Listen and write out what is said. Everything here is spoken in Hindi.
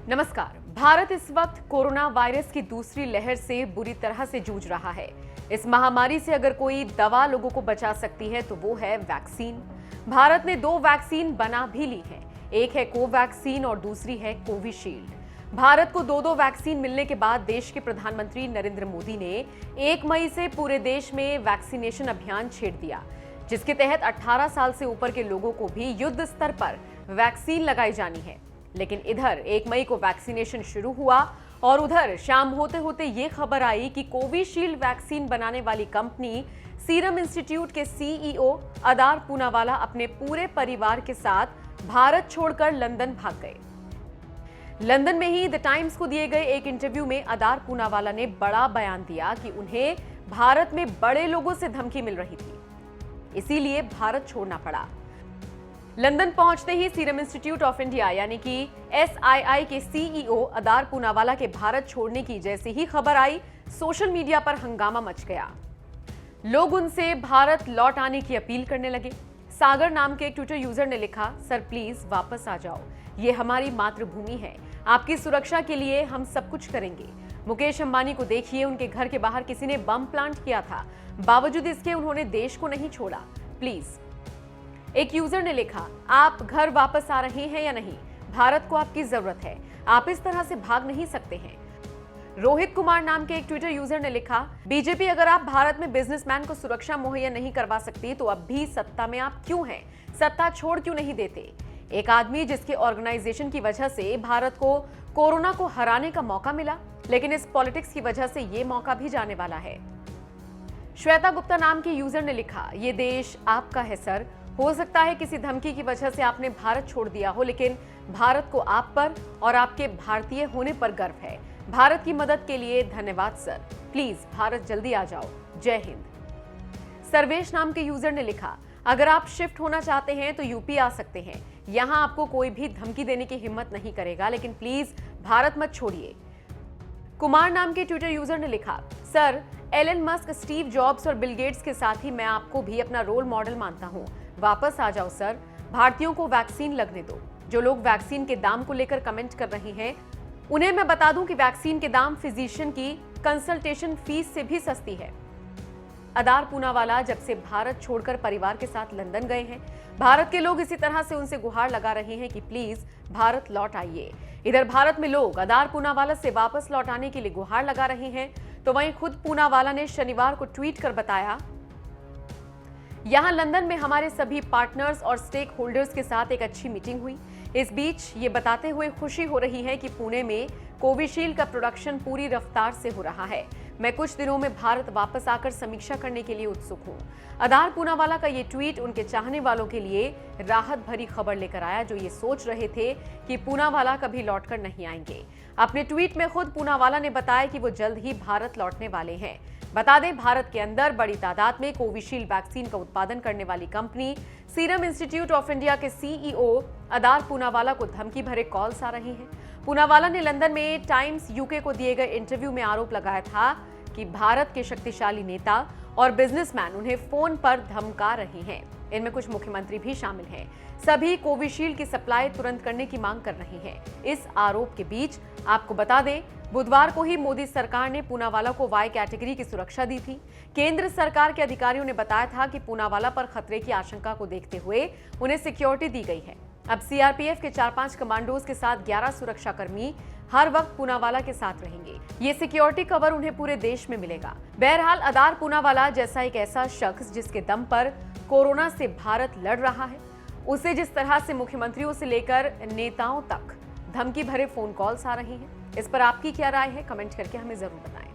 नमस्कार। भारत इस वक्त कोरोना वायरस की दूसरी लहर से बुरी तरह से जूझ रहा है। इस महामारी से अगर कोई दवा लोगों को बचा सकती है तो वो है वैक्सीन। भारत ने 2 वैक्सीन बना भी ली है। एक है कोवैक्सीन और दूसरी है कोविशील्ड। भारत को 2 वैक्सीन मिलने के बाद देश के प्रधानमंत्री नरेंद्र मोदी ने 1 मई से पूरे देश में वैक्सीनेशन अभियान छेड़ दिया, जिसके तहत 18 साल से ऊपर के लोगों को भी युद्ध स्तर पर वैक्सीन लगाई जानी है। लेकिन इधर 1 मई को वैक्सीनेशन शुरू हुआ और उधर शाम होते होते ये खबर आई कि कोविशील्ड वैक्सीन बनाने वाली कंपनी सीरम इंस्टीट्यूट के सीईओ अदार पूनावाला अपने पूरे परिवार के साथ भारत छोड़कर लंदन भाग गए। लंदन में ही द टाइम्स को दिए गए एक इंटरव्यू में अदार पूनावाला ने बड़ा बयान दिया कि उन्हें भारत में बड़े लोगों से धमकी मिल रही थी, इसीलिए भारत छोड़ना पड़ा। लंदन पहुंचते ही सीरम इंस्टीट्यूट ऑफ इंडिया यानी कि एसआईआई के सीईओ अदार पूनावाला के भारत छोड़ने की जैसे ही खबर आई, सोशल मीडिया पर हंगामा मच गया। लोग उनसे भारत लौट आने की अपील करने लगे। सागर नाम के एक ट्विटर यूजर ने लिखा, सर प्लीज वापस आ जाओ, ये हमारी मातृभूमि है, आपकी सुरक्षा के लिए हम सब कुछ करेंगे। मुकेश अंबानी को देखिए, उनके घर के बाहर किसी ने बम प्लांट किया था, बावजूद इसके उन्होंने देश को नहीं छोड़ा, प्लीज। एक यूजर ने लिखा, आप घर वापस आ रहे हैं या नहीं, भारत को आपकी जरूरत है, आप इस तरह से भाग नहीं सकते हैं। रोहित कुमार नाम के एक ट्विटर यूजर ने लिखा, बीजेपी अगर आप भारत में बिजनेसमैन को सुरक्षा मुहैया नहीं करवा सकती तो अब भी सत्ता में आप क्यों हैं, सत्ता छोड़ क्यों नहीं देते। एक आदमी जिसके ऑर्गेनाइजेशन की वजह से भारत को कोरोना को हराने का मौका मिला, लेकिन इस पॉलिटिक्स की वजह से ये मौका भी जाने वाला है। श्वेता गुप्ता नाम के यूजर ने लिखा, ये देश आपका है सर, हो सकता है किसी धमकी की वजह से आपने भारत छोड़ दिया हो, लेकिन भारत को आप पर और आपके भारतीय होने पर गर्व है। भारत की मदद के लिए धन्यवाद सर, प्लीज भारत जल्दी आ जाओ, जय हिंद। सर्वेश नाम के यूजर ने लिखा, अगर आप शिफ्ट होना चाहते हैं तो यूपी आ सकते हैं, यहां आपको कोई भी धमकी देने की हिम्मत नहीं करेगा, लेकिन प्लीज भारत मत छोड़िए। कुमार नाम के ट्विटर यूजर ने लिखा, sir Elon Musk, Steve Jobs और बिल गेट्स के साथ ही मैं आपको भी अपना रोल मॉडल मानता हूं, वापस आ जाओ सर, भारतीयों को वैक्सीन लगने दो। जो लोग वैक्सीन के दाम को लेकर कमेंट कर रहे हैं, उन्हें मैं बता दूं कि वैक्सीन के दाम फिजिशियन की कंसल्टेशन फीस से भी सस्ती है। अदार पूनावाला जब से भारत छोड़कर परिवार के साथ लंदन गए हैं, भारत के लोग इसी तरह से उनसे गुहार लगा रहे हैं कि प्लीज भारत लौट आइए। इधर भारत में लोग अदार पूनावाला से वापस लौट आने के लिए गुहार लगा रहे हैं, तो वहीं खुद पूनावाला ने शनिवार को ट्वीट कर बताया, यहां लंदन में हमारे सभी पार्टनर्स और स्टेक होल्डर्स के साथ एक अच्छी मीटिंग हुई। इस बीच ये बताते हुए खुशी हो रही है कि पुणे में कोविशील्ड का प्रोडक्शन पूरी रफ्तार से हो रहा है। मैं कुछ दिनों में भारत वापस आकर समीक्षा करने के लिए उत्सुक हूं। अदार पूनावाला का ये ट्वीट उनके चाहने वालों के लिए राहत भरी खबर लेकर आया, जो ये सोच रहे थे कि पूनावाला कभी लौटकर नहीं आएंगे। अपने ट्वीट में खुद पूनावाला ने बताया कि वो जल्द ही भारत लौटने वाले हैं। बता दें, भारत के अंदर बड़ी तादाद में कोविशील्ड वैक्सीन का उत्पादन करने वाली company serum institute of India के सीईओ अदार पूनावाला को धमकी भरे कॉल्स आ रही हैं। पूनावाला ने लंदन में टाइम्स यूके को दिए गए इंटरव्यू में आरोप लगाया था कि भारत के शक्तिशाली नेता और बिजनेसमैन उन्हें फोन पर धमका रहे हैं। इनमें कुछ मुख्यमंत्री भी शामिल हैं। सभी कोविशील्ड की सप्लाई तुरंत करने की मांग कर रहे हैं। इस आरोप के बीच आपको बता दें, बुधवार को ही मोदी सरकार ने पूनावाला को वाई कैटेगरी की सुरक्षा दी थी। केंद्र सरकार के अधिकारियों ने बताया था कि पूनावाला पर खतरे की आशंका को देखते हुए उन्हें सिक्योरिटी दी गई है। अब सीआरपीएफ के 4-5 कमांडोज के साथ 11 सुरक्षाकर्मी हर वक्त पूनावाला के साथ रहेंगे। ये सिक्योरिटी कवर उन्हें पूरे देश में मिलेगा। बहरहाल अदार पूनावाला जैसा एक ऐसा शख्स जिसके दम पर कोरोना से भारत लड़ रहा है, उसे जिस तरह से मुख्यमंत्रियों से लेकर नेताओं तक धमकी भरे फोन कॉल्स आ रही हैं, इस पर आपकी क्या राय है, कमेंट करके हमें जरूर बताएं।